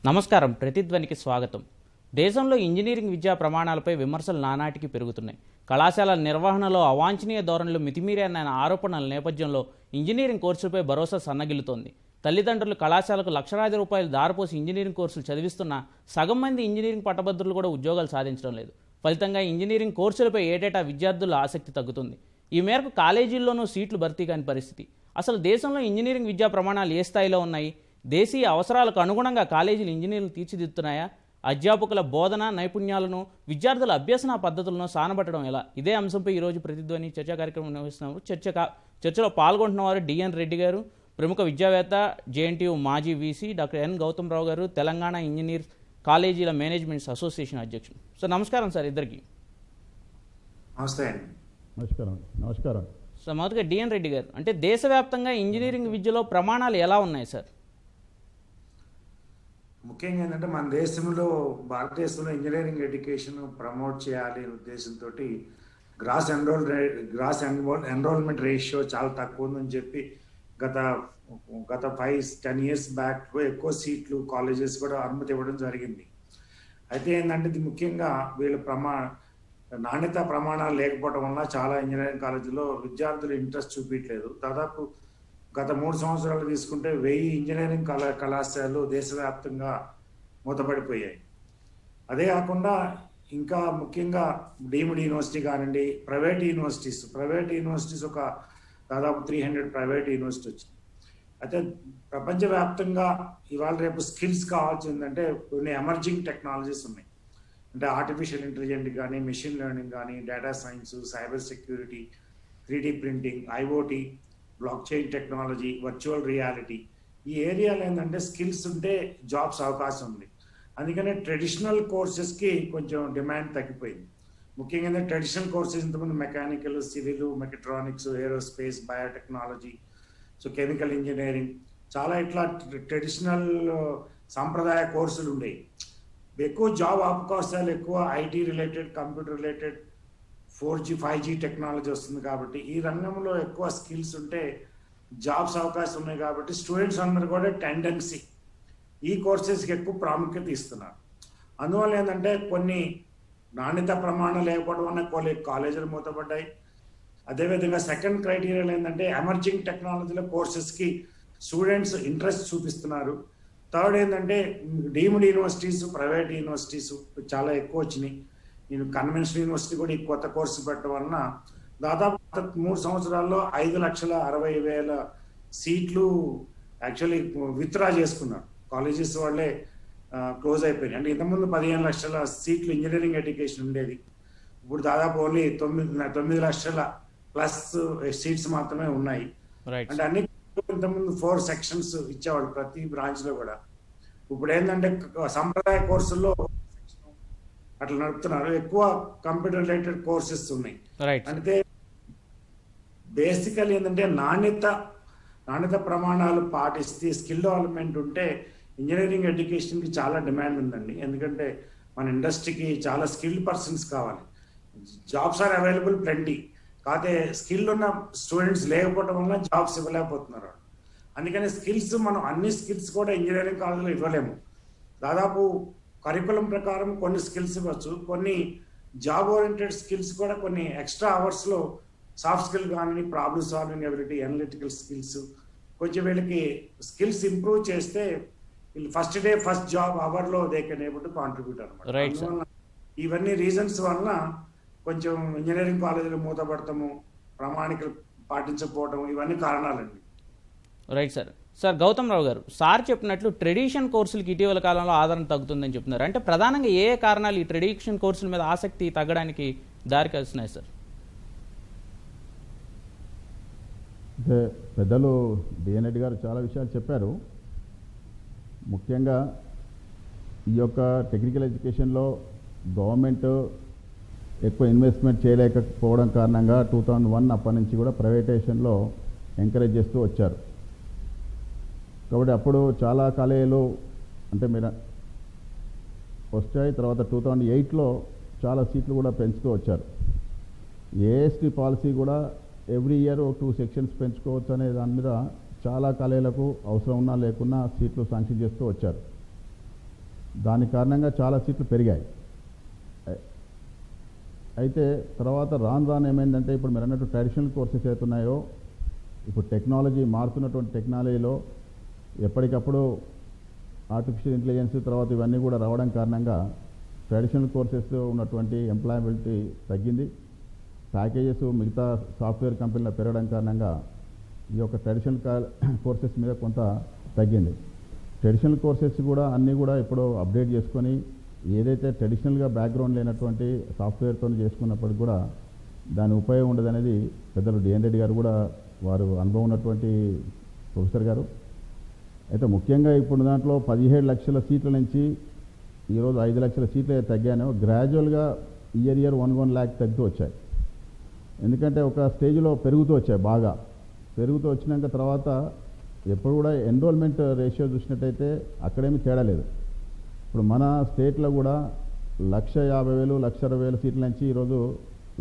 నమస్కారం. ప్రతిధ్వనికి స్వాగతం. దేశంలో ఇంజనీరింగ్ విద్యా ప్రమాణాలపై విమర్శలు నానాటికి పెరుగుతున్నాయి. కళాశాలల నిర్వహణలో అవాంఛనీయ ధోరణులు మితిమీరాయన్న ఆరోపణల నేపథ్యంలో ఇంజనీరింగ్ కోర్సులపై భరోసా సన్నగిల్లుతోంది. తల్లిదండ్రులు కళాశాలకు లక్షలాది రూపాయలు దారపోసి ఇంజనీరింగ్ కోర్సులు చదివిస్తున్న సగం మంది ఇంజనీరింగ్ పట్టభద్రులు కూడా ఉద్యోగాలు సాధించడం లేదు. ఫలితంగా ఇంజనీరింగ్ కోర్సులపై ఏటేటా విద్యార్థుల ఆసక్తి తగ్గుతుంది. ఈ మేరకు కాలేజీల్లోనూ సీట్లు భర్తీ కాని పరిస్థితి. అసలు దేశంలో ఇంజనీరింగ్ విద్యా ప్రమాణాలు ఏ స్థాయిలో ఉన్నాయి? దేశీయ అవసరాలకు అనుగుణంగా కాలేజీలు ఇంజనీర్లు తీర్చిదిద్దుతున్నాయా? అధ్యాపకుల బోధన నైపుణ్యాలను, విద్యార్థుల అభ్యసన పద్ధతులను సానబట్టడం ఎలా? ఇదే అంశంపై ఈరోజు ప్రతిధ్వని చర్చా కార్యక్రమం నిర్వహిస్తున్నారు. చర్చలో పాల్గొంటున్నవారు డిఎన్ రెడ్డి గారు, ప్రముఖ విద్యావేత్త, జేఎన్టీయూ మాజీ VC, doctor N Gautam Rao గారు, తెలంగాణ ఇంజనీర్ కాలేజీల మేనేజ్మెంట్స్ అసోసియేషన్ అధ్యక్షుడు. సార్ నమస్కారం సార్ ఇద్దరికి. నమస్కారం. సార్ మొదటిగా డిఎన్ రెడ్డి గారు, అంటే దేశవ్యాప్తంగా ఇంజనీరింగ్ విద్యలో ప్రమాణాలు ఎలా ఉన్నాయి సార్? ముఖ్యంగా ఏంటంటే మన దేశంలో, భారతదేశంలో ఇంజనీరింగ్ ఎడ్యుకేషన్ ప్రమోట్ చేయాలి అనే ఉద్దేశంతో గ్రాస్ ఎన్రోల్మెంట్ రేషియో చాలా తక్కువ ఉందని చెప్పి గత 5-10 years బ్యాక్ ఎక్కువ సీట్లు కాలేజెస్ కూడా అనుమతి ఇవ్వడం జరిగింది. అయితే ఏంటంటే ఇది ముఖ్యంగా వీళ్ళ నాణ్యత ప్రమాణాలు లేకపోవడం వల్ల చాలా ఇంజనీరింగ్ కాలేజీలో విద్యార్థులు ఇంట్రెస్ట్ చూపించలేదు. దాదాపు గత 3 సంవత్సరాలు తీసుకుంటే 1000 ఇంజనీరింగ్ కళాశాలలు దేశవ్యాప్తంగా మూతపడిపోయాయి. అదే కాకుండా ఇంకా ముఖ్యంగా డీమ్డ్ యూనివర్సిటీ కానివ్వండి, ప్రైవేట్ యూనివర్సిటీస్ ఒక దాదాపు 300 ప్రైవేట్ యూనివర్సిటీ వచ్చింది. అయితే ప్రపంచవ్యాప్తంగా ఇవాళ రేపు స్కిల్స్ కావాల్సిందంటే కొన్ని ఎమర్జింగ్ టెక్నాలజీస్ ఉన్నాయి. అంటే ఆర్టిఫిషియల్ ఇంటెలిజెన్స్ కానీ, మెషిన్ లెర్నింగ్ కానీ, data science, cyber security, 3D printing, IoT, block chain technology, virtual reality, ఈ ఏరియాలో ఏంటంటే స్కిల్స్ ఉంటే జాబ్స్ అవకాశం ఉంది. అందుకనే ట్రెడిషనల్ కోర్సెస్కి కొంచెం డిమాండ్ తగ్గిపోయింది. ముఖ్యంగా ట్రెడిషనల్ కోర్సెస్ ఇంతకుముందు mechanical, civil, mechatronics, aerospace, biotechnology, so chemical engineering, చాలా ఇట్లా ట్రెడిషనల్ సాంప్రదాయ కోర్సులు ఉండేవి. ఎక్కువ జాబ్ అవకాశాలు ఎక్కువ IT related, computer related, 4G 5G technology వస్తుంది కాబట్టి ఈ రంగంలో ఎక్కువ స్కిల్స్ ఉంటే జాబ్స్ అవకాశం ఉన్నాయి. కాబట్టి స్టూడెంట్స్ అందరూ కూడా టెండెన్సీ ఈ కోర్సెస్కి ఎక్కువ ప్రాముఖ్యత ఇస్తున్నారు. అందువల్ల ఏంటంటే కొన్ని నాణ్యత ప్రమాణం లేకపోవడం వల్ల కొన్ని కాలేజీలు మూతపడ్డాయి. అదేవిధంగా సెకండ్ క్రైటీరియా ఏంటంటే ఎమర్జింగ్ టెక్నాలజీల కోర్సెస్కి స్టూడెంట్స్ ఇంట్రెస్ట్ చూపిస్తున్నారు. థర్డ్ ఏంటంటే డీమ్డ్ యూనివర్సిటీస్, ప్రైవేట్ యూనివర్సిటీస్ చాలా ఎక్కువ వచ్చినాయి. నేను కన్వెన్షనల్ యూనివర్సిటీ కూడా ఈ కొత్త కోర్సు పెట్టడం వలన దాదాపు 3 సంవత్సరాల్లో 5,60,000 సీట్లు యాక్చువల్లీ విత్డ్రా చేసుకున్నారు. కాలేజెస్ వాళ్ళే క్లోజ్ అయిపోయినాయి. అంటే ఇంతకుముందు 15 లక్షల సీట్లు ఇంజనీరింగ్ ఎడ్యుకేషన్ ఉండేది. ఇప్పుడు దాదాపు ఓన్లీ 9 లక్షల ప్లస్ సీట్స్ మాత్రమే ఉన్నాయి. అంటే అన్ని ఇంతకుముందు 4 సెక్షన్స్ ఇచ్చేవాడు ప్రతి బ్రాంచ్ లో కూడా. ఇప్పుడు ఏంటంటే సంప్రదాయ కోర్సుల్లో అట్లా నడుపుతున్నారు. ఎక్కువ కంప్యూటర్ రిలేటెడ్ కోర్సెస్ ఉన్నాయి. అంటే బేసికల్ ఏంటంటే నాణ్యత ప్రమాణాలు పాటిస్తే స్కిల్ డెవలప్మెంట్ ఉంటే ఇంజనీరింగ్ ఎడ్యుకేషన్కి చాలా డిమాండ్ ఉందండి. ఎందుకంటే మన ఇండస్ట్రీకి చాలా స్కిల్డ్ పర్సన్స్ కావాలి. జాబ్స్ ఆర్ అవైలబుల్ ప్లెంటీ, కాకపోతే స్కిల్ ఉన్న స్టూడెంట్స్ లేకపోవడం వల్ల జాబ్స్ ఇవ్వలేకపోతున్నారు. అందుకని స్కిల్స్ మనం అన్ని స్కిల్స్ కూడా ఇంజనీరింగ్ కాలేజీలో ఇవ్వలేము. దాదాపు కరికులం ప్రకారం కొన్ని స్కిల్స్ ఇవ్వచ్చు, కొన్ని జాబ్ ఓరియంటెడ్ స్కిల్స్ కూడా కొన్ని ఎక్స్ట్రా అవర్స్లో సాఫ్ట్ స్కిల్ కానీ, problem solving ability, analytical skills, కొంచెం వీళ్ళకి స్కిల్స్ ఇంప్రూవ్ చేస్తే వీళ్ళు ఫస్ట్ డే ఫస్ట్ జాబ్ అవర్లో they can able to contribute అనమాట. ఇవన్నీ రీజన్స్ వలన కొంచెం ఇంజనీరింగ్ కాలేజీలు మూతపడతాము, ప్రామాణికలు పాటించకపోవడం, ఇవన్నీ కారణాలండి. Right sir. Sir Gautam Rao గారు, సార్ చెప్పినట్లు ట్రెడిషన్ కోర్సులకి ఇటీవల కాలంలో ఆదరణ తగ్గుతుందని చెప్తున్నారు. అంటే ప్రధానంగా ఏ కారణాలు ఈ ట్రెడిషన్ కోర్సుల మీద ఆసక్తి తగ్గడానికి దారి తీస్తున్నాయి సార్? అంటే పెద్దలు డిఎన్ రెడ్డి గారు చాలా విషయాలు చెప్పారు. ముఖ్యంగా ఈ యొక్క టెక్నికల్ ఎడ్యుకేషన్లో గవర్నమెంట్ ఎక్కువ ఇన్వెస్ట్మెంట్ చేయలేకపోవడం కారణంగా 2001 అప్పటి నుంచి కూడా ప్రైవేటైజేషన్లో ఎంకరేజ్ చేస్తూ వచ్చారు. కాబట్టి అప్పుడు చాలా కాలేజీలు అంటే మీరు వచ్చాయి. తర్వాత 2008లో చాలా సీట్లు కూడా పెంచుతూ వచ్చారు. ఏఎస్టీ పాలసీ కూడా ఎవ్రీ ఇయర్ 2 సెక్షన్స్ పెంచుకోవచ్చు అనే దాని మీద చాలా కాలేజీలకు అవసరం ఉన్నా లేకున్నా సీట్లు శాంక్షన్ చేస్తూ వచ్చారు. దాని కారణంగా చాలా సీట్లు పెరిగాయి. అయితే తర్వాత రాను ఏమైందంటే ఇప్పుడు మీరు అన్నట్టు ట్రెడిషనల్ కోర్సెస్ అవుతున్నాయో ఇప్పుడు టెక్నాలజీ మారుతున్నటువంటి టెక్నాలజీలో ఎప్పటికప్పుడు ఆర్టిఫిషియల్ ఇంటెలిజెన్స్ తర్వాత ఇవన్నీ కూడా రావడం కారణంగా ట్రెడిషనల్ కోర్సెస్ ఉన్నటువంటి ఎంప్లాయబిలిటీ తగ్గింది. ప్యాకేజెస్ మిగతా సాఫ్ట్వేర్ కంపెనీలో పెరగడం కారణంగా ఈ యొక్క ట్రెడిషనల్ కోర్సెస్ మీద కొంత తగ్గింది. ట్రెడిషనల్ కోర్సెస్ కూడా అన్నీ కూడా ఇప్పుడు అప్డేట్ చేసుకొని ఏదైతే ట్రెడిషనల్గా బ్యాక్గ్రౌండ్ లేనటువంటి సాఫ్ట్వేర్తో చేసుకున్నప్పటికి కూడా దాని ఉపయోగం ఉండదు అనేది పెద్దలు డిఎన్ రెడ్డి గారు కూడా వారు అనుభవం ఉన్నటువంటి ప్రొఫెసర్ గారు. అయితే ముఖ్యంగా ఇప్పుడు దాంట్లో 17 లక్షల సీట్ల నుంచి ఈరోజు 5 లక్షల సీట్లు తగ్గాను. గ్రాడ్యువల్గా ఇయర్ 1 lakh తగ్గుతూ వచ్చాయి. ఎందుకంటే ఒక స్టేజ్లో పెరుగుతూ వచ్చాయి, బాగా పెరుగుతూ వచ్చినాక తర్వాత ఎప్పుడు కూడా ఎన్రోల్మెంట్ రేషియో చూసినట్టయితే అక్కడేమీ తేడా లేదు. ఇప్పుడు మన స్టేట్లో కూడా 1,50,000 1,60,000 సీట్ల నుంచి ఈరోజు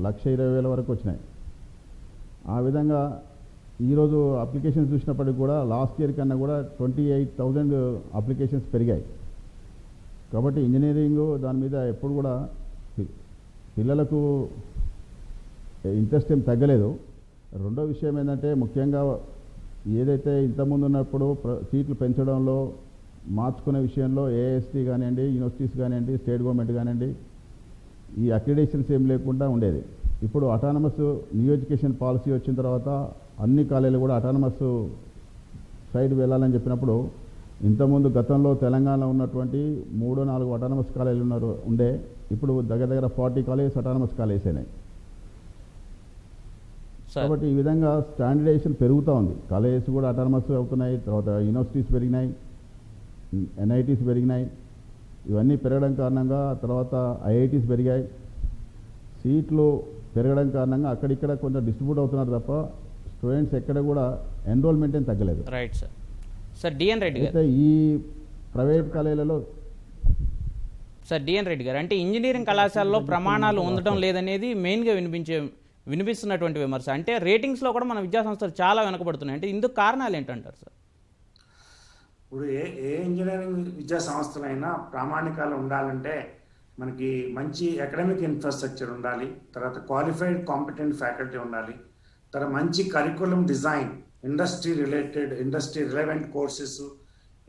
1,20,000 వరకు వచ్చినాయి. ఆ విధంగా ఈరోజు అప్లికేషన్స్ చూసినప్పటికి కూడా లాస్ట్ ఇయర్ కన్నా కూడా 28,000 అప్లికేషన్స్ పెరిగాయి. కాబట్టి ఇంజనీరింగ్ దాని మీద ఎప్పుడు కూడా పిల్లలకు ఇంట్రెస్ట్ ఏం తగ్గలేదు. రెండో విషయం ఏంటంటే ముఖ్యంగా ఏదైతే ఇంతకుముందు ఉన్నప్పుడు సీట్లు పెంచడంలో మార్చుకునే విషయంలో ఏఎస్టీ కానివ్వండి, యూనివర్సిటీస్ కానివ్వండి, స్టేట్ గవర్నమెంట్ కానివ్వండి, ఈ అక్రిడేషన్స్ ఏం లేకుండా ఉండేది. ఇప్పుడు అటానమస్ న్యూ ఎడ్యుకేషన్ పాలసీ వచ్చిన తర్వాత అన్ని కాలేజీలు కూడా అటానమస్ సైడ్ వెళ్ళాలని చెప్పినప్పుడు ఇంతకుముందు గతంలో తెలంగాణలో ఉన్నటువంటి 3-4 అటానమస్ కాలేజీలు ఉండే ఇప్పుడు దగ్గర 40 కాలేజెస్ అటానమస్ కాలేజెస్ అయినాయి. కాబట్టి ఈ విధంగా స్టాండర్డైజేషన్ పెరుగుతూ ఉంది. కాలేజెస్ కూడా అటానమస్ అవుతున్నాయి, తర్వాత యూనివర్సిటీస్ పెరిగినాయి, ఎన్ఐటీస్ పెరిగినాయి. ఇవన్నీ పెరగడం కారణంగా తర్వాత ఐఐటీస్ పెరిగాయి. సీట్లు పెరగడం కారణంగా అక్కడిక్కడ కొంచెం డిస్ట్రిబ్యూట్ అవుతున్నారు తప్ప స్టూడెంట్స్ ఎక్కడ కూడా ఎన్రోల్మెంట్ ఏం తగ్గలేదు. Right sir. Sir DN Reddy గారు, అయితే ఈ ప్రైవేట్ కాలేజీలలో సార్ డిఎన్ రెడ్డి గారు, అంటే ఇంజనీరింగ్ కళాశాలలో ప్రమాణాలు ఉండటం లేదనేది మెయిన్గా వినిపిస్తున్నటువంటి విమర్శ. అంటే రేటింగ్స్లో కూడా మన విద్యాసంస్థలు చాలా వెనకబడుతున్నాయి. అంటే ఇందుకు కారణాలు ఏంటంటారు సార్? ఇప్పుడు ఏ ఇంజనీరింగ్ విద్యా సంస్థలైనా ప్రామాణికాలు ఉండాలంటే మనకి మంచి అకాడమిక్ ఇన్ఫ్రాస్ట్రక్చర్ ఉండాలి, తర్వాత క్వాలిఫైడ్ కాంపిటెంట్ ఫ్యాకల్టీ ఉండాలి, తర్వాత మంచి curriculum design, industry relevant courses,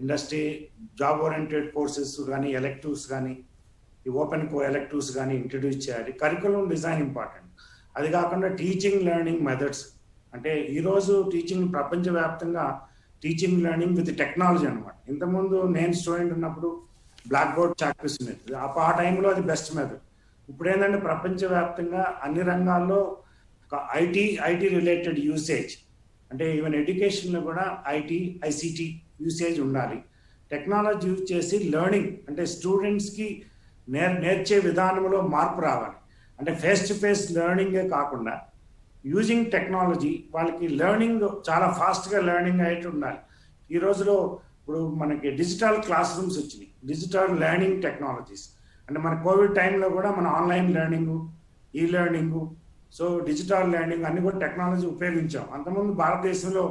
industry job oriented courses కానీ ఎలెక్టివ్స్ కానీ ఈ ఓపెన్ ఎలెక్టివ్స్ కానీ ఇంట్రడ్యూస్ చేయాలి. Curriculum design important. అది కాకుండా టీచింగ్ లెర్నింగ్ మెథడ్స్, అంటే ఈరోజు టీచింగ్ ప్రపంచవ్యాప్తంగా టీచింగ్ లెర్నింగ్ విత్ టెక్నాలజీ అనమాట. ఇంతకుముందు నేను స్టూడెంట్ ఉన్నప్పుడు బ్లాక్ బోర్డ్ చాక్పీస్ ఉండేది, ఆ టైంలో అది బెస్ట్ మెథడ్. ఇప్పుడు ఏంటంటే ప్రపంచవ్యాప్తంగా అన్ని రంగాల్లో ఐటీ రిలేటెడ్ యూసేజ్, అంటే ఈవెన్ ఎడ్యుకేషన్లో కూడా ఐసిటి యూసేజ్ ఉండాలి. టెక్నాలజీ యూజ్ చేసి లెర్నింగ్, అంటే స్టూడెంట్స్కి నేర్చే విధానంలో మార్పు రావాలి. అంటే ఫేస్ టు ఫేస్ లెర్నింగే కాకుండా యూజింగ్ టెక్నాలజీ వాళ్ళకి లెర్నింగ్ చాలా ఫాస్ట్గా లెర్నింగ్ అయ్యేట్టు ఉండాలి. ఈ రోజులో ఇప్పుడు మనకి డిజిటల్ క్లాస్ రూమ్స్ వచ్చినాయి, డిజిటల్ లెర్నింగ్ టెక్నాలజీస్. అంటే మన కోవిడ్ టైంలో కూడా మన ఆన్లైన్ లెర్నింగ్, ఈ లెర్నింగ్, సో డిజిటల్ లెర్నింగ్ అన్ని కూడా టెక్నాలజీ ఉపయోగించాం. అంతకుముందు భారతదేశంలో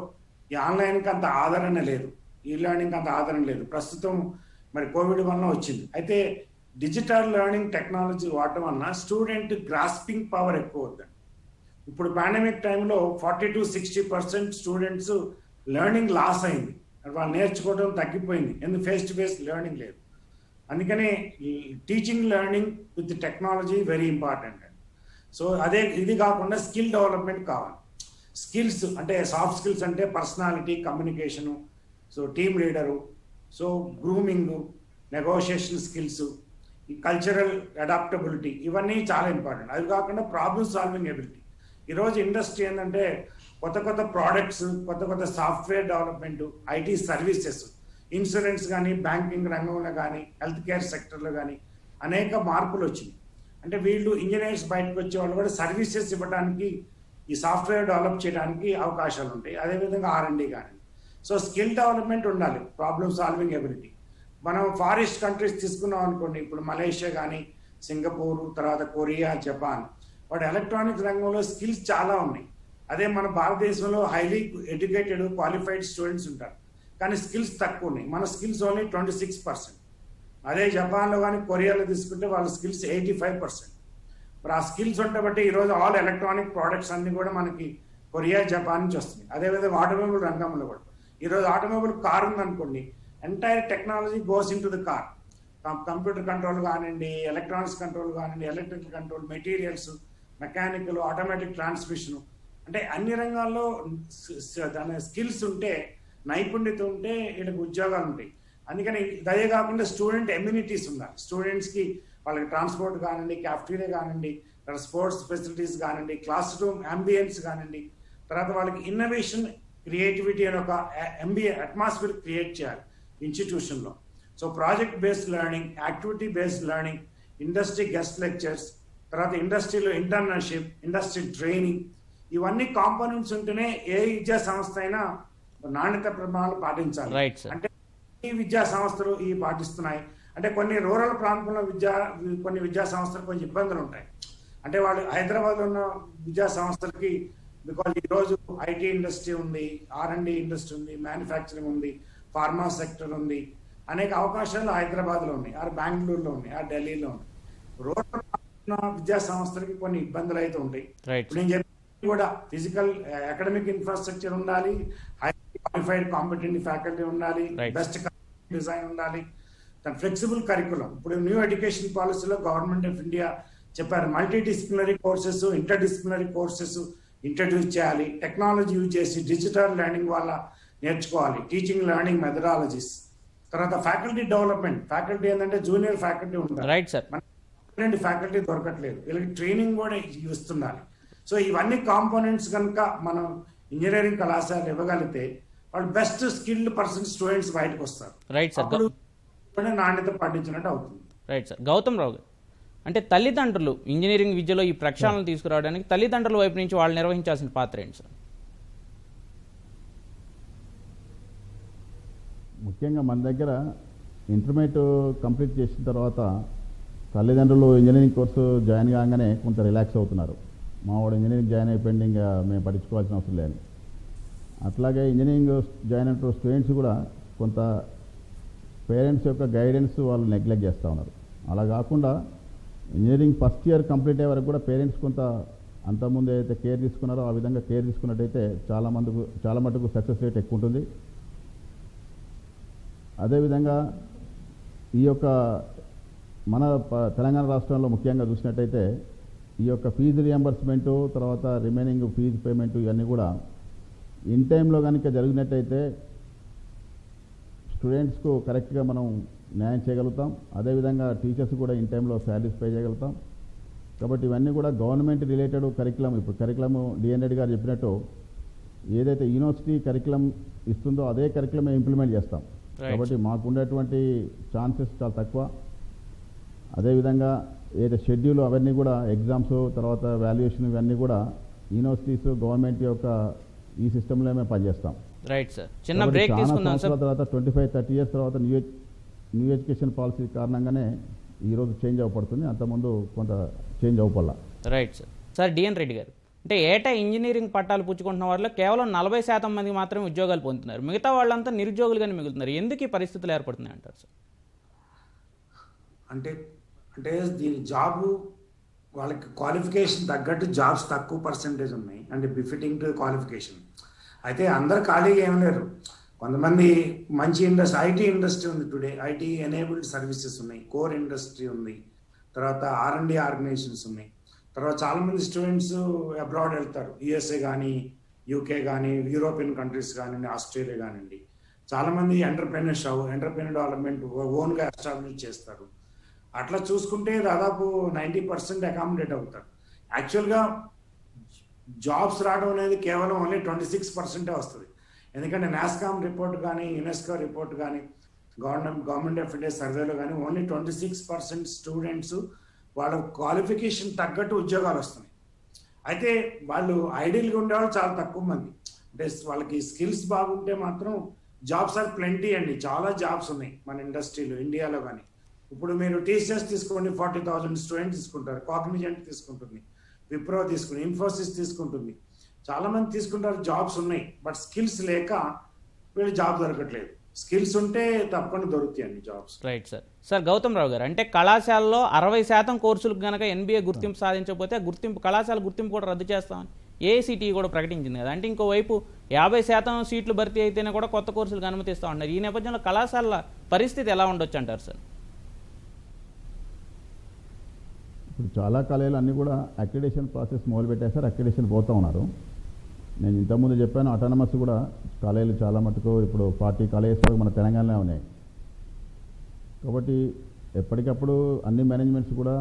ఈ ఆన్లైన్కి అంత ఆదరణ లేదు, ఈ లెర్నింగ్కి అంత ఆదరణ లేదు. ప్రస్తుతం మరి కోవిడ్ వల్ల వచ్చింది. అయితే డిజిటల్ లెర్నింగ్ టెక్నాలజీ వాడటం వలన స్టూడెంట్ గ్రాస్పింగ్ పవర్ ఎక్కువ అవుతుంది. ఇప్పుడు పాండమిక్ టైంలో 40-60% స్టూడెంట్స్ లెర్నింగ్ లాస్ అయింది, వాళ్ళు నేర్చుకోవడం తగ్గిపోయింది, ఎందుకు ఫేస్ టు ఫేస్ లెర్నింగ్ లేదు. అందుకని teaching learning with technology very important. So ఇది కాకుండా స్కిల్ డెవలప్మెంట్ కావాలి. స్కిల్స్ అంటే సాఫ్ట్ స్కిల్స్ అంటే personality, communication, so team leader, so grooming, negotiation skills, ఈ కల్చరల్ అడాప్టబిలిటీ, ఇవన్నీ చాలా ఇంపార్టెంట్. అది కాకుండా ప్రాబ్లమ్ సాల్వింగ్ ఎబిలిటీ. ఈరోజు ఇండస్ట్రీ ఏంటంటే కొత్త ప్రోడక్ట్స్, కొత్త software development, IT services, insurance కానీ, బ్యాంకింగ్ రంగంలో కానీ, హెల్త్ కేర్ సెక్టర్లో కానీ అనేక మార్పులు వచ్చినాయి. అంటే వీళ్ళు ఇంజనీర్స్ బయటకు వచ్చే వాళ్ళు కూడా సర్వీసెస్ ఇవ్వడానికి, ఈ సాఫ్ట్వేర్ డెవలప్ చేయడానికి అవకాశాలు ఉంటాయి. అదేవిధంగా R&D కానీ. సో స్కిల్ డెవలప్మెంట్ ఉండాలి, ప్రాబ్లమ్ సాల్వింగ్ ఎబిలిటీ. మనం ఫారిస్ట్ కంట్రీస్ తీసుకున్నాం అనుకోండి, ఇప్పుడు మలేషియా కానీ, సింగపూర్, తర్వాత కొరియా, జపాన్, వాటి ఎలక్ట్రానిక్స్ రంగంలో స్కిల్స్ చాలా ఉన్నాయి. అదే మన భారతదేశంలో హైలీ ఎడ్యుకేటెడ్ క్వాలిఫైడ్ స్టూడెంట్స్ ఉంటారు, కానీ స్కిల్స్ తక్కువ ఉన్నాయి. మన స్కిల్స్ ఓన్లీ 26%. అదే జపాన్లో కానీ కొరియాలో తీసుకుంటే వాళ్ళ స్కిల్స్ 85%. మరి ఆ స్కిల్స్ ఉంటే బట్టి ఈరోజు ఆల్ ఎలక్ట్రానిక్ ప్రోడక్ట్స్ అన్ని కూడా మనకి కొరియా జపాన్ నుంచి వస్తున్నాయి. అదేవిధంగా ఆటోమొబైల్ రంగంలో కూడా ఈరోజు ఆటోమొబైల్ కార్ ఉందనుకోండి, entire technology goes in to the car. Computer control కానివ్వండి, ఎలక్ట్రానిక్స్ కంట్రోల్ కానివ్వండి, electrical control, materials, mechanical, automatic transmission, అంటే అన్ని రంగాల్లో దాని స్కిల్స్ ఉంటే, నైపుణ్యత ఉంటే వీళ్ళకి ఉద్యోగాలు ఉంటాయి. అందుకని ఇదే కాకుండా స్టూడెంట్ ఎమ్యూనిటీస్ ఉండాలి. స్టూడెంట్స్కి వాళ్ళకి ట్రాన్స్పోర్ట్ కానివ్వండి, క్యాఫ్టీరియా కానివ్వండి, తర్వాత స్పోర్ట్స్ ఫెసిలిటీస్ కానివ్వండి, క్లాస్ రూమ్ అంబియన్స్ కానివ్వండి, తర్వాత వాళ్ళకి ఇన్నోవేషన్, క్రియేటివిటీ అని ఒక అట్మాస్ఫియర్ క్రియేట్ చేయాలి ఇన్స్టిట్యూషన్లో. So project based learning, activity based learning, industry guest lectures, తర్వాత ఇండస్ట్రీలో ఇంటర్న్షిప్, ఇండస్ట్రీ ట్రైనింగ్, ఇవన్నీ కాంపోనెంట్స్ ఉంటేనే ఏ విద్యా సంస్థ అయినా నాణ్యత ప్రమాణాలు పాటించాలి. అంటే ఈ విద్యా సంస్థలు ఈ పాటిస్తున్నాయి అంటే కొన్ని రూరల్ ప్రాంతంలో కొన్ని విద్యా సంస్థలు కొంచెం ఇబ్బందులు ఉంటాయి. అంటే వాళ్ళు హైదరాబాద్లో ఉన్న విద్యా సంస్థలకి, బికాజ్ ఈరోజు ఐటీ ఇండస్ట్రీ ఉంది, R&D ఇండస్ట్రీ ఉంది, మ్యానుఫ్యాక్చరింగ్ ఉంది, ఫార్మా సెక్టర్ ఉంది, అనేక అవకాశాలు హైదరాబాద్లో ఉన్నాయి, బెంగళూరులో ఉన్నాయి, ఢిల్లీలో ఉన్నాయి. రూరల్ విద్యా సంస్థలకి కొన్ని ఇబ్బందులు అయితే ఉంటాయి. నేను చెప్పి కూడా ఫిజికల్ అకాడమిక్ ఇన్ఫ్రాస్ట్రక్చర్ ఉండాలి, హై క్వాలిఫైడ్ కాంపిటెంట్ ఫ్యాకల్టీ ఉండాలి, బెస్ట్ డిజైన్ ఉండాలి, ఫ్లెక్సిబుల్ కరికులం. ఇప్పుడు న్యూ ఎడ్యుకేషన్ పాలసీలో గవర్నమెంట్ ఆఫ్ ఇండియా చెప్పారు, multi disciplinary courses, inter disciplinary courses introduce చేయాలి, టెక్నాలజీ యూజ్ చేసి డిజిటల్ లెర్నింగ్ వల్ల నేర్చుకోవాలి, టీచింగ్ లెర్నింగ్ మెథడాలజీస్, తర్వాత ఫ్యాకల్టీ డెవలప్మెంట్. ఫ్యాకల్టీ ఏంటంటే జూనియర్ ఫ్యాకల్టీ ఉంటారు, ఫ్యాకల్టీ దొరకట్లేదు, వీళ్ళకి ట్రైనింగ్ కూడా ఇస్తుండాలి. సో ఇవన్నీ కాంపోనెంట్స్ కనుక మనం ఇంజనీరింగ్ కళాశాల ఇవ్వగలిగితే వాళ్ళు బెస్ట్ స్కిల్డ్ పర్సన్ స్టూడెంట్స్ బయటకు వస్తారు. నాణ్యత పాటించినట్టు అవుతుంది. Right sir. గౌతమ్ రావు గారు, అంటే తల్లిదండ్రులు ఇంజనీరింగ్ విద్యలో ఈ ప్రక్షాళన తీసుకురావడానికి తల్లిదండ్రుల వైపు నుంచి వాళ్ళు నిర్వహించాల్సిన పాత్ర ఏంటి సార్? ముఖ్యంగా మన దగ్గర ఇంటర్మీడియట్ కంప్లీట్ చేసిన తర్వాత తల్లిదండ్రులు ఇంజనీరింగ్ కోర్సు జాయిన్ కాగానే కొంత రిలాక్స్ అవుతున్నారు. మావాడు ఇంజనీరింగ్ జాయిన్ అయిపోయింది, ఇంకా మేము పట్టించుకోవాల్సిన అవసరం లేదు. అట్లాగే ఇంజనీరింగ్ జాయిన్ అయిన స్టూడెంట్స్ కూడా కొంత పేరెంట్స్ యొక్క గైడెన్స్ వాళ్ళు నెగ్లెక్ట్ చేస్తూ ఉన్నారు. అలా కాకుండా ఇంజనీరింగ్ ఫస్ట్ ఇయర్ కంప్లీట్ అయ్యే వరకు కూడా పేరెంట్స్ కొంత అంతకుముందు ఏదైతే కేర్ తీసుకున్నారో ఆ విధంగా కేర్ తీసుకున్నట్టయితే చాలా మటుకు సక్సెస్ రేట్ ఎక్కువ ఉంటుంది. అదేవిధంగా ఈ యొక్క మన తెలంగాణ రాష్ట్రంలో ముఖ్యంగా చూసినట్టయితే ఈ యొక్క ఫీజు రియంబర్స్మెంటు, తర్వాత రిమైనింగ్ ఫీజు పేమెంటు ఇవన్నీ కూడా ఇన్ టైంలో కనుక జరిగినట్టయితే స్టూడెంట్స్కు కరెక్ట్గా మనం న్యాయం చేయగలుగుతాం. అదేవిధంగా టీచర్స్ కూడా ఇన్ టైంలో శాలరీస్ పే చేయగలుగుతాం. కాబట్టి ఇవన్నీ కూడా గవర్నమెంట్ రిలేటెడ్ కరికులం. ఇప్పుడు కరికులము డిఎన్ రెడ్డి గారు చెప్పినట్టు ఏదైతే యూనివర్సిటీ కరికులం ఇస్తుందో అదే కరికులమే ఇంప్లిమెంట్ చేస్తాం. కాబట్టి మాకు ఉండేటువంటి ఛాన్సెస్ చాలా తక్కువ. అదేవిధంగా ఏదైతే షెడ్యూల్ అవన్నీ కూడా ఎగ్జామ్స్, తర్వాత వాల్యుయేషన్ ఇవన్నీ కూడా యూనివర్సిటీస్ గవర్నమెంట్ యొక్క ఈ సిస్టంలో మేము పనిచేస్తాం. Right sir. చిన్న బ్రేక్ తీసుకుందాం సార్. తర్వాత 25-30 ఇయర్స్ తర్వాత న్యూ ఎడ్యుకేషన్ పాలసీ కారణంగానే ఈరోజు చేంజ్ అవ్వబడుతుంది, అంతకుముందు కొంత చేంజ్ అవ్వపడాల. Right sir. Sir DN Reddy గారు, అంటే ఏటా ఇంజనీరింగ్ పట్టాలు పుచ్చుకుంటున్న వాళ్ళలో కేవలం 40% మంది మాత్రమే ఉద్యోగాలు పొందుతున్నారు, మిగతా వాళ్ళంతా నిరుద్యోగులుగానే మిగులుతున్నారు. ఎందుకు ఈ పరిస్థితులు ఏర్పడుతున్నాయి అంటారు సార్? అంటే దీని జాబు వాళ్ళకి క్వాలిఫికేషన్ తగ్గట్టు జాబ్స్ తక్కువ పర్సెంటేజ్ ఉన్నాయి, అంటే బిఫిటింగ్ టు క్వాలిఫికేషన్. అయితే అందరు ఖాళీగా ఏం లేరు. కొంతమంది మంచి ఇండస్ట్రీ, ఐటీ ఇండస్ట్రీ ఉంది టుడే, ఐటీ ఎనేబుల్డ్ సర్వీసెస్ ఉన్నాయి, కోర్ ఇండస్ట్రీ ఉంది, తర్వాత R&D ఆర్గనైజేషన్స్ ఉన్నాయి. తర్వాత చాలామంది స్టూడెంట్స్ అబ్రాడ్ వెళ్తారు, USA కానీ, UK కానీ, యూరోపియన్ కంట్రీస్ కానివ్వండి, ఆస్ట్రేలియా కానివ్వండి. చాలామంది ఎంటర్ప్రెన్యూర్ డెవలప్మెంట్ ఓన్గా ఎస్టాబ్లిష్ చేస్తారు. అట్లా చూసుకుంటే దాదాపు 90% అకామిడేట్ అవుతారు. యాక్చువల్గా జాబ్స్ రావడం అనేది కేవలం ఓన్లీ 26% వస్తుంది. ఎందుకంటే నాస్కామ్ రిపోర్ట్ కానీ, యునెస్కో రిపోర్ట్ కానీ, గవర్నమెంట్ ఆఫ్ ఇండియా సర్వేలో కానీ ఓన్లీ 26% స్టూడెంట్స్ వాళ్ళ క్వాలిఫికేషన్ తగ్గట్టు ఉద్యోగాలు వస్తున్నాయి. అయితే వాళ్ళు ఐడియల్గా ఉండేవాళ్ళు చాలా తక్కువ మంది. అంటే వాళ్ళకి స్కిల్స్ బాగుంటే మాత్రం జాబ్స్ ఆర్ ప్లెంటీ అండి, చాలా జాబ్స్ ఉన్నాయి మన ఇండస్ట్రీలో, ఇండియాలో కానీ. ఇప్పుడు మీరు TCS తీసుకోండి, 40,000 స్టూడెంట్స్ తీసుకుంటారు, కాగ్నిజెంట్ తీసుకుంటుంది, విప్రో తీసుకుని, ఇన్ఫోసిస్ తీసుకుంటుంది, చాలా మంది తీసుకుంటారు, జాబ్స్ ఉన్నాయి. బట్ స్కిల్స్ లేక వీళ్ళు జాబ్ దొరకట్లేదు. స్కిల్స్ ఉంటే తప్పకుండా దొరుకుతాయండి jobs. Right sir. Sir Gautam Rao గారు, అంటే కళాశాలలో 60% కోర్సులకు కనుక ఎన్బీఏ గుర్తింపు సాధించకపోతే ఆ గుర్తింపు కళాశాల గుర్తింపు కూడా రద్దు చేస్తామని ఏఐసిటిఈ కూడా ప్రకటించింది కదా. అంటే ఇంకోవైపు 50% సీట్లు భర్తీ అయితేనే కూడా కొత్త కోర్సులకు అనుమతిస్తూ ఉన్నారు. ఈ నేపథ్యంలో కళాశాలల పరిస్థితి ఎలా ఉండొచ్చు అంటారు సార్? ఇప్పుడు చాలా కాలేజీలు అన్నీ కూడా అక్రిడేషన్ ప్రాసెస్ మొదలుపెట్టేసారు, అక్రిడేషన్ పోతూ ఉన్నారు. నేను ఇంతకుముందు చెప్పాను, అటానమస్ కూడా కాలేజీలు చాలా మటుకు ఇప్పుడు 40 కాలేజెస్ వరకు మన తెలంగాణలో ఉన్నాయి. కాబట్టి ఎప్పటికప్పుడు అన్ని మేనేజ్మెంట్స్ కూడా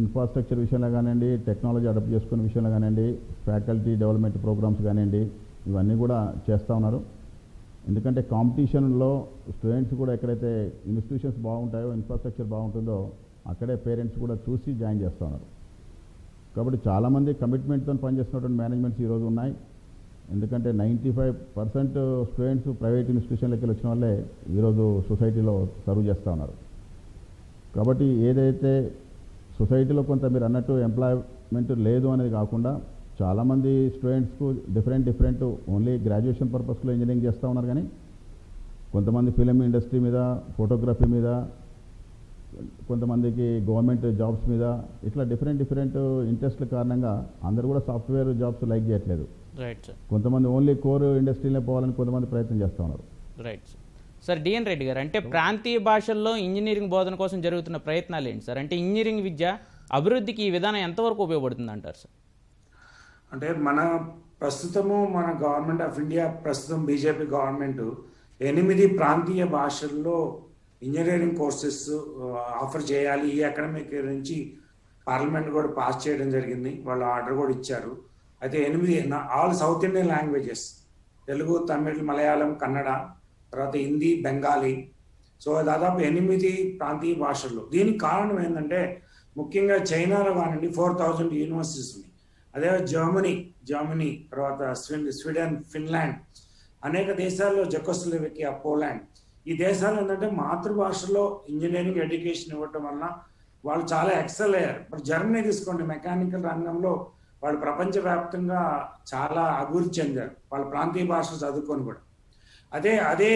ఇన్ఫ్రాస్ట్రక్చర్ విషయంలో కానివ్వండి, టెక్నాలజీ అడాప్ట్ చేసుకునే విషయంలో కానివ్వండి, ఫ్యాకల్టీ డెవలప్మెంట్ ప్రోగ్రామ్స్ కానివ్వండి, ఇవన్నీ కూడా చేస్తూ ఉన్నారు. ఎందుకంటే కాంపిటీషన్లో స్టూడెంట్స్ కూడా ఎక్కడైతే ఇన్స్టిట్యూషన్స్ బాగుంటాయో, ఇన్ఫ్రాస్ట్రక్చర్ బాగుంటుందో అక్కడే పేరెంట్స్ కూడా చూసి జాయిన్ చేస్తూ ఉన్నారు. కాబట్టి చాలామంది కమిట్మెంట్తో పనిచేస్తున్నటువంటి మేనేజ్మెంట్స్ ఈరోజు ఉన్నాయి. ఎందుకంటే 95% స్టూడెంట్స్ ప్రైవేట్ ఇన్స్టిట్యూషన్లకి వచ్చిన వాళ్ళే ఈరోజు సొసైటీలో సర్వ్ చేస్తూ ఉన్నారు. కాబట్టి ఏదైతే సొసైటీలో కొంత మీరు అన్నట్టు ఎంప్లాయ్మెంట్ లేదు అనేది కాకుండా చాలామంది స్టూడెంట్స్కు డిఫరెంట్ ఓన్లీ గ్రాడ్యుయేషన్ పర్పస్లో ఇంజనీరింగ్ చేస్తూ ఉన్నారు. కానీ కొంతమంది ఫిలిం ఇండస్ట్రీ మీద, ఫోటోగ్రఫీ మీద, కొంతమందికి గవర్నమెంట్ జాబ్స్ మీద, ఇట్లా డిఫరెంట్ ఇంట్రెస్ట్ల కారణంగా అందరూ కూడా సాఫ్ట్వేర్ జాబ్స్ లైక్ చేయట్లేదు. Right sir. కొంతమంది ఓన్లీ కోర్ ఇండస్ట్రీలో పోవాలని కొంతమంది ప్రయత్నం చేస్తూ ఉన్నారు. Right sir. Sir DN Reddy గారు, అంటే ప్రాంతీయ భాషల్లో ఇంజనీరింగ్ బోధన కోసం జరుగుతున్న ప్రయత్నాలు ఏంటి సార్? అంటే ఇంజనీరింగ్ విద్య అభివృద్ధికి ఈ విధానం ఎంతవరకు ఉపయోగపడుతుంది అంటారు సార్? అంటే మన గవర్నమెంట్ ఆఫ్ ఇండియా ప్రస్తుతం బీజేపీ గవర్నమెంట్ 8 ప్రాంతీయ భాషల్లో ఇంజనీరింగ్ కోర్సెస్ ఆఫర్ చేయాలి ఈ అకాడమిక్ ఇయర్ నుంచి పార్లమెంట్ కూడా పాస్ చేయడం జరిగింది. వాళ్ళు ఆర్డర్ కూడా ఇచ్చారు. అయితే 8 all south Indian languages, Telugu, Tamil, Malayalam, Kannada, తర్వాత హిందీ, బెంగాలీ, సో దాదాపు 8 ప్రాంతీయ భాషల్లో. దీనికి కారణం ఏంటంటే ముఖ్యంగా చైనాలో కానివ్వండి 4000 యూనివర్సిటీస్ ఉన్నాయి. అదే జర్మనీ, తర్వాత స్వీడన్, ఫిన్లాండ్, అనేక దేశాల్లో, జెకోస్లోవేకియా, పోలాండ్, ఈ దేశాలు ఏంటంటే మాతృభాషలో ఇంజనీరింగ్ ఎడ్యుకేషన్ ఇవ్వటం వల్ల వాళ్ళు చాలా ఎక్సెల్ అయ్యారు. ఇప్పుడు జర్మనీ తీసుకోండి, మెకానికల్ రంగంలో వాళ్ళు ప్రపంచవ్యాప్తంగా చాలా అభివృద్ధి చెందారు, వాళ్ళ ప్రాంతీయ భాషలు చదువుకొని కూడా. అదే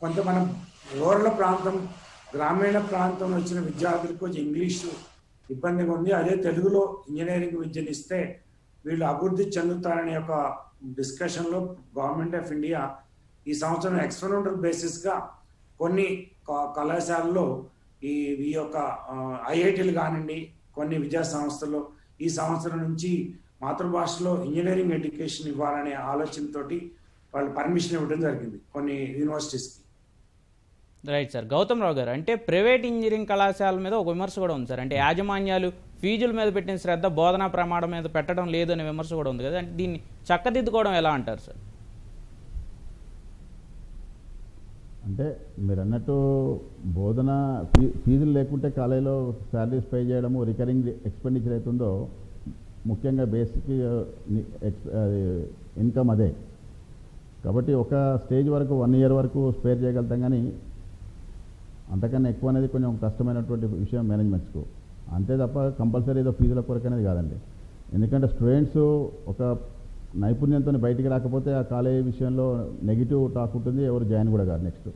కొంత మనం రూరల్ ప్రాంతం, గ్రామీణ ప్రాంతంలో వచ్చిన విద్యార్థులకు కొంచెం ఇంగ్లీషు ఇబ్బందిగా ఉంది. అదే తెలుగులో ఇంజనీరింగ్ విద్యను ఇస్తే వీళ్ళు అభివృద్ధి చెందుతారనే ఒక డిస్కషన్లో గవర్నమెంట్ ఆఫ్ ఇండియా ఈ సంవత్సరం ఎక్స్పెరిమెంటల్ బేసిస్గా కొన్ని కళాశాలలో ఈ యొక్క ఐఐటీలు కానివ్వండి, కొన్ని విద్యా సంస్థల్లో ఈ సంవత్సరం నుంచి మాతృభాషలో ఇంజనీరింగ్ ఎడ్యుకేషన్ ఇవ్వాలనే ఆలోచనతోటి వాళ్ళు పర్మిషన్ ఇవ్వడం జరిగింది కొన్ని యూనివర్సిటీస్కి. Right sir. గౌతమ్ రావు గారు, అంటే ప్రైవేట్ ఇంజనీరింగ్ కళాశాల మీద ఒక విమర్శ కూడా ఉంది సార్. అంటే యాజమాన్యాలు ఫీజుల మీద పెట్టిన శ్రద్ధ బోధనా ప్రమాణం మీద పెట్టడం లేదు అనే విమర్శ కూడా ఉంది కదా. అంటే దీన్ని చక్కదిద్దుకోవడం ఎలా అంటారు సార్? అంటే మీరు అన్నట్టు బోధన ఫీజులు లేకుంటే కాలేజీలో శాలరీస్ పే చేయడము, రికరింగ్ ఎక్స్పెండిచర్ అవుతుందో ముఖ్యంగా బేసిక్ ఇన్కమ్ అదే. కాబట్టి ఒక స్టేజ్ వరకు 1 ఇయర్ వరకు స్పేర్ చేయగలుగుతాం. కానీ అంతకన్నా ఎక్కువ అనేది కొంచెం కష్టమైనటువంటి విషయం మేనేజ్మెంట్స్కు. అంతే తప్ప కంపల్సరీ ఏదో ఫీజుల కొరకు అనేది కాదండి. ఎందుకంటే స్టూడెంట్స్ ఒక నైపుణ్యంతో బయటికి రాకపోతే ఆ కాలేజీ విషయంలో నెగిటివ్ టాక్ ఉంటుంది, ఎవరు జాయిన్ కూడా కాదు. నెక్స్ట్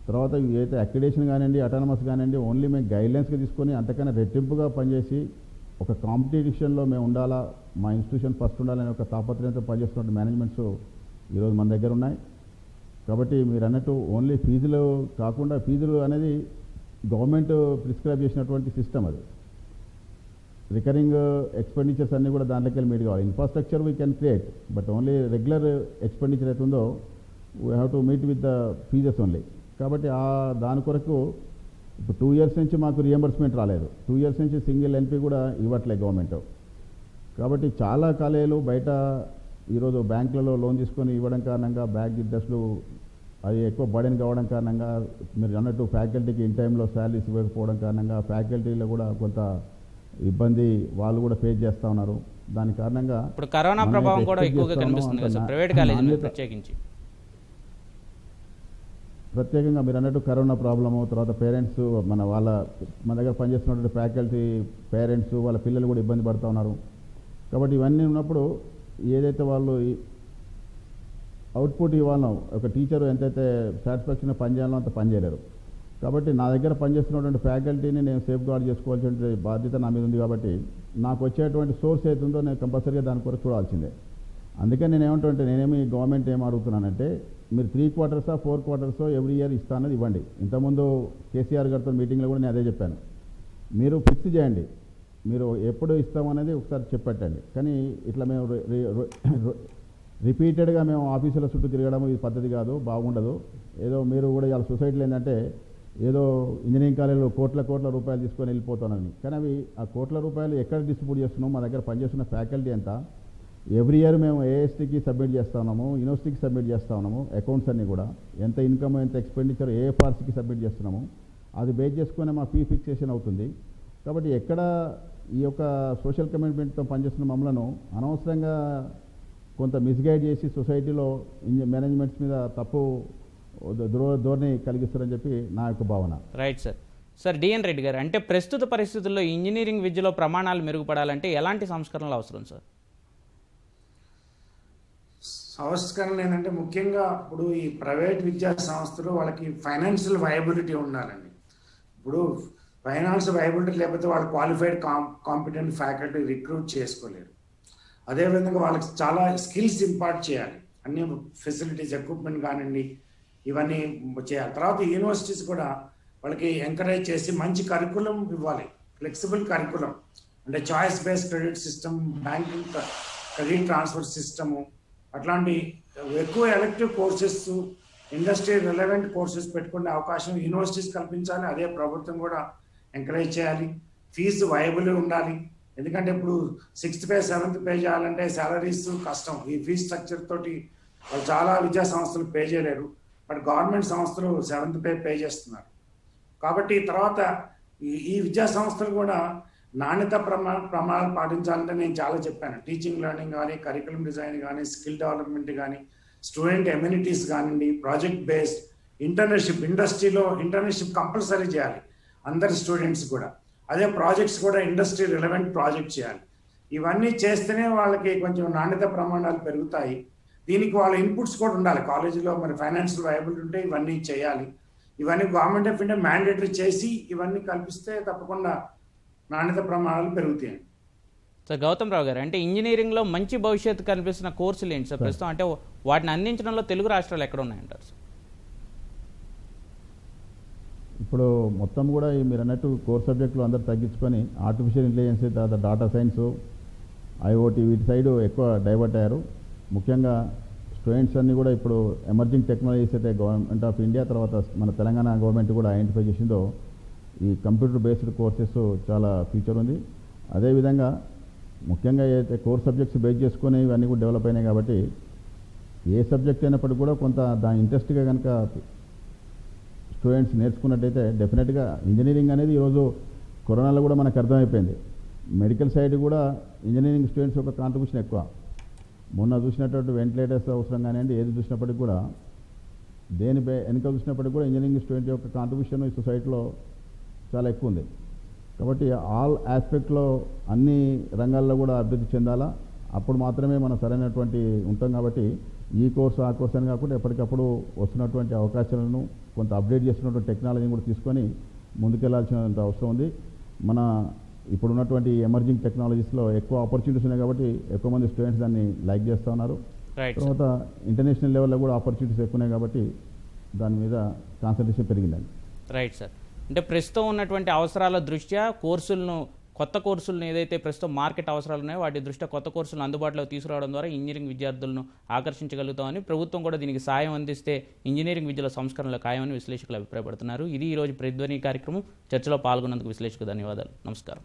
తర్వాత ఏదైతే అక్రిడేషన్ కానివ్వండి, అటానమస్ కానివ్వండి, ఓన్లీ మేము గైడ్లైన్స్గా తీసుకొని అంతకన్నా రెట్టింపుగా పనిచేసి ఒక కాంపిటీషన్లో మేము ఉండాలా, మా ఇన్స్టిట్యూషన్ ఫస్ట్ ఉండాలనే ఒక తాపత్రయంతో పనిచేస్తున్న మేనేజ్మెంట్స్ ఈరోజు మన దగ్గర ఉన్నాయి. కాబట్టి మీరు అన్నట్టు ఓన్లీ ఫీజులు కాకుండా, ఫీజులు అనేది గవర్నమెంట్ ప్రిస్క్రైబ్ చేసినటువంటి సిస్టమ్. అది రికరింగ్ ఎక్స్పెండిచర్స్ అన్నీ కూడా దాంట్లోకి వెళ్ళి మీట్ కావాలి. Infrastructure we can create, but only regular expenditure అవుతుందో we have to meet with the fees only. కాబట్టి దాని కొరకు ఇప్పుడు 2 ఇయర్స్ నుంచి మాకు రియంబర్స్మెంట్ రాలేదు. 2 ఇయర్స్ నుంచి సింగిల్ ఎన్పీ కూడా ఇవ్వట్లేదు గవర్నమెంట్. కాబట్టి చాలా కాలేజీలు బయట ఈరోజు బ్యాంకులలో లోన్ తీసుకొని ఇవ్వడం కారణంగా బ్యాంక్ ఇంట్రెస్ట్లు అది ఎక్కువ బర్డెన్ కావడం కారణంగా, మీరు అన్నట్టు ఫ్యాకల్టీకి ఇన్ టైంలో శాలరీస్ ఇవ్వకపోవడం కారణంగా ఫ్యాకల్టీలో కూడా కొంత ఇబ్బంది వాళ్ళు కూడా ఫేస్ చేస్తూ ఉన్నారు. దాని కారణంగా ఇప్పుడు కరోనా ప్రభావం కూడా ఎక్కువగా కనిపిస్తుంది కదా సార్ ప్రైవేట్ కాలేజీలో ప్రత్యేకించి. ప్రత్యేకంగా మీరు అన్నట్టు కరోనా ప్రాబ్లము, తర్వాత పేరెంట్స్ మన దగ్గర పనిచేస్తున్నటువంటి ఫ్యాకల్టీ పేరెంట్స్ వాళ్ళ పిల్లలు కూడా ఇబ్బంది పడుతూ ఉన్నారు. కాబట్టి ఇవన్నీ ఉన్నప్పుడు ఏదైతే వాళ్ళు అవుట్పుట్ ఇవ్వాలనో ఒక టీచరు ఎంతైతే సాటిస్ఫాక్షన్ పనిచేయాలో అంత పనిచేయలేరు. కాబట్టి నా దగ్గర పనిచేస్తున్నటువంటి ఫ్యాకల్టీని నేను సేఫ్ గార్డ్ చేసుకోవాల్సిన బాధ్యత నా మీద ఉంది. కాబట్టి నాకు వచ్చేటువంటి సోర్స్ అవుతుందో నేను కంపల్సరీగా దాని కొరకు చూడాల్సిందే. అందుకని నేను ఏమంటుంటే నేనేమి గవర్నమెంట్ ఏం అడుగుతున్నానంటే మీరు 3 quarters 4 quarters ఎవ్రీ ఇయర్ ఇస్తానది ఇవ్వండి. ఇంతకుముందు కేసీఆర్ గారితో మీటింగ్లో కూడా నేను అదే చెప్పాను. మీరు ఫిక్స్ చేయండి, మీరు ఎప్పుడు ఇస్తామనేది ఒకసారి చెప్పట్టండి. కానీ ఇట్లా మేము రిపీటెడ్గా మేము ఆఫీసుల చుట్టూ తిరగడం ఇది పద్ధతి కాదు, బాగుండదు. ఏదో మీరు కూడా ఇవాళ సొసైటీలో ఏంటంటే ఏదో ఇంజనీరింగ్ కాలేజీలో కోట్ల రూపాయలు తీసుకొని వెళ్ళిపోతానని. కానీ అవి ఆ కోట్ల రూపాయలు ఎక్కడ డిస్ట్రిబ్యూట్ చేస్తున్నాం, మా దగ్గర పనిచేస్తున్న ఫ్యాకల్టీ ఎంత, ఎవ్రీ ఇయర్ మేము ఏఎస్టీకి సబ్మిట్ చేస్తూ ఉన్నాము, యూనివర్సిటీకి సబ్మిట్ చేస్తూ ఉన్నాము, అకౌంట్స్ అన్నీ కూడా ఎంత ఇన్కమ్ ఎంత ఎక్స్పెండిచర్ ఏఎఫ్ఆర్సీకి సబ్మిట్ చేస్తున్నాము. అది బేస్ చేసుకునే మా ఫీ ఫిక్సేషన్ అవుతుంది. కాబట్టి ఎక్కడ ఈ యొక్క సోషల్ కమిట్మెంట్తో పనిచేస్తున్న మమ్మలను అనవసరంగా కొంత మిస్గైడ్ చేసి సొసైటీలో మేనేజ్మెంట్స్ మీద తప్పు ధోరణి కలిగిస్తారని చెప్పి నా యొక్క భావన. Right sir. Sir DN Reddy గారు, అంటే ప్రస్తుత పరిస్థితుల్లో ఇంజనీరింగ్ విద్యలో ప్రమాణాలు మెరుగుపడాలంటే ఎలాంటి సంస్కరణలు అవసరం సార్? సంస్కరణలు ఏంటంటే ముఖ్యంగా ఇప్పుడు ఈ ప్రైవేట్ విద్యా సంస్థలు వాళ్ళకి ఫైనాన్షియల్ వయబిలిటీ ఉండాలండి. ఇప్పుడు ఫైనాన్షియల్ వయబిలిటీ లేకపోతే వాళ్ళు క్వాలిఫైడ్ కాంపిటెంట్ ఫ్యాకల్టీ రిక్రూట్ చేసుకోలేరు. అదేవిధంగా వాళ్ళకి చాలా స్కిల్స్ ఇంపార్ట్ చేయాలి, అన్ని ఫెసిలిటీస్ ఎక్విప్మెంట్ కానివ్వండి ఇవన్నీ చేయాలి. తర్వాత యూనివర్సిటీస్ కూడా వాళ్ళకి ఎంకరేజ్ చేసి మంచి కరికులం ఇవ్వాలి, ఫ్లెక్సిబుల్ కరికులం, అంటే choice based credit system, banking credit transfer system, అట్లాంటి ఎక్కువ elective courses, industry relevant courses పెట్టుకునే అవకాశం యూనివర్సిటీస్ కల్పించాలి. అదే ప్రభుత్వం కూడా ఎంకరేజ్ చేయాలి. ఫీజు వయబుల్ ఉండాలి. ఎందుకంటే ఇప్పుడు 6th పే 7th పే చేయాలంటే శాలరీస్ కష్టం. ఈ ఫీజ్ స్ట్రక్చర్ తోటి వాళ్ళు చాలా విద్యా సంస్థలు పే చేయలేరు. బట్ గవర్నమెంట్ సంస్థలు 7th పే చేస్తున్నారు. కాబట్టి తర్వాత ఈ విద్యా సంస్థలు కూడా నాణ్యత ప్రమాణాలు పాటించాలంటే నేను చాలా చెప్పాను. టీచింగ్ లెర్నింగ్ కానీ, కరికులం డిజైన్ కానీ, స్కిల్ డెవలప్మెంట్ కానీ, స్టూడెంట్ ఎమ్యూనిటీస్ కానివ్వండి, ప్రాజెక్ట్ బేస్డ్ ఇంటర్న్షిప్, ఇండస్ట్రీలో ఇంటర్న్షిప్ కంపల్సరీ చేయాలి అందరి స్టూడెంట్స్ కూడా. అదే ప్రాజెక్ట్స్ కూడా ఇండస్ట్రీ రిలవెంట్ ప్రాజెక్ట్ చేయాలి. ఇవన్నీ చేస్తేనే వాళ్ళకి కొంచెం నాణ్యత ప్రమాణాలు పెరుగుతాయి. దీనికి వాళ్ళ ఇన్పుట్స్ కూడా ఉండాలి. కాలేజీలో మరి ఫైనాన్షియల్ వయబిలిటీ ఉంటే ఇవన్నీ చేయాలి. ఇవన్నీ గవర్నమెంట్ ఆఫ్ ఇండియా మ్యాండేటరీ చేసి ఇవన్నీ కల్పిస్తే తప్పకుండా నాణ్యత ప్రమాణాలు పెరుగుతాయి. సార్ గౌతమ్ రావు గారు, అంటే ఇంజనీరింగ్లో మంచి భవిష్యత్తు కనిపిస్తున్న కోర్సులు ఏంటి సార్ ప్రస్తుతం? అంటే వాటిని అందించడంలో తెలుగు రాష్ట్రాలు ఎక్కడ ఉన్నాయంటారు సార్? ఇప్పుడు మొత్తం కూడా మీరు అన్నట్టు కోర్ సబ్జెక్టులు అందరూ తగ్గించుకొని ఆర్టిఫిషియల్ ఇంటెలిజెన్స్, తర్వాత డాటా సైన్స్, ఐఓటీ వీటి సైడ్ ఎక్కువ డైవర్ట్ అయ్యారు. ముఖ్యంగా స్టూడెంట్స్ అన్నీ కూడా ఇప్పుడు ఎమర్జింగ్ టెక్నాలజీస్ అయితే గవర్నమెంట్ ఆఫ్ ఇండియా తర్వాత మన తెలంగాణ గవర్నమెంట్ కూడా ఐడెంటిఫై చేసిందో ఈ కంప్యూటర్ బేస్డ్ కోర్సెస్ చాలా ఫ్యూచర్ ఉంది. అదేవిధంగా ముఖ్యంగా ఏదైతే కోర్ సబ్జెక్ట్స్ బేస్ చేసుకుని ఇవన్నీ కూడా డెవలప్ అయినాయి. కాబట్టి ఏ సబ్జెక్ట్ అయినప్పటికీ కూడా కొంత దాని ఇంట్రెస్ట్గా కనుక స్టూడెంట్స్ నేర్చుకున్నట్టయితే డెఫినెట్గా ఇంజనీరింగ్ అనేది ఈరోజు కరోనాలో కూడా మనకు అర్థమైపోయింది. మెడికల్ సైడ్ కూడా ఇంజనీరింగ్ స్టూడెంట్స్ యొక్క కాంట్రిబ్యూషన్ ఎక్కువ. మొన్న చూసినటువంటి వెంటిలేటర్స్ అవసరం కానివ్వండి, ఏది చూసినప్పటికి కూడా దేని వెనుక చూసినప్పటికి కూడా ఇంజనీరింగ్ స్టూడెంట్ యొక్క కాంట్రిబ్యూషన్ ఈ సొసైటీలో చాలా ఎక్కువ ఉంది. కాబట్టి ఆల్ ఆస్పెక్ట్లో అన్ని రంగాల్లో కూడా అభివృద్ధి చెందాలా. అప్పుడు మాత్రమే మనం సరైనటువంటి ఉంటాం. కాబట్టి ఈ కోర్సు ఆ కోర్సు అని కాకుండా ఎప్పటికప్పుడు వస్తున్నటువంటి అవకాశాలను కొంత అప్డేట్ చేస్తున్నటువంటి టెక్నాలజీని కూడా తీసుకొని ముందుకెళ్లాల్సినంత అవసరం ఉంది. మన ఇప్పుడున్నటువంటి ఎమర్జింగ్ టెక్నాలజీస్లో ఎక్కువ ఆపర్చునిటీస్ ఉన్నాయి కాబట్టి ఎక్కువ మంది స్టూడెంట్స్ దాన్ని లైక్ చేస్తూ ఉన్నారు. తర్వాత ఇంటర్నేషనల్ లెవెల్లో కూడా ఆపర్చునిటీస్ ఎక్కువ ఉన్నాయి కాబట్టి దాని మీద కాన్సన్ట్రేషన్ పెరిగిందండి. Right sir. అంటే ప్రస్తుతం ఉన్నటువంటి అవసరాల దృష్ట్యా కొత్త కోర్సులను ఏదైతే ప్రస్తుతం మార్కెట్ అవసరాలు ఉన్నాయో వాటి దృష్ట్యా కొత్త కోర్సులను అందుబాటులో తీసుకురావడం ద్వారా ఇంజనీరింగ్ విద్యార్థులను ఆకర్షించగలుగుతామని, ప్రభుత్వం కూడా దీనికి సాయం అందిస్తే ఇంజనీరింగ్ విద్యలో సంస్కరణలు ఖాయమని విశ్లేషకులు అభిప్రాయపడుతున్నారు. ఇది ఈరోజు ప్రతిధ్వని కార్యక్రమం. చర్చలో పాల్గొన్నందుకు విశ్లేషకు ధన్యవాదాలు. నమస్కారం.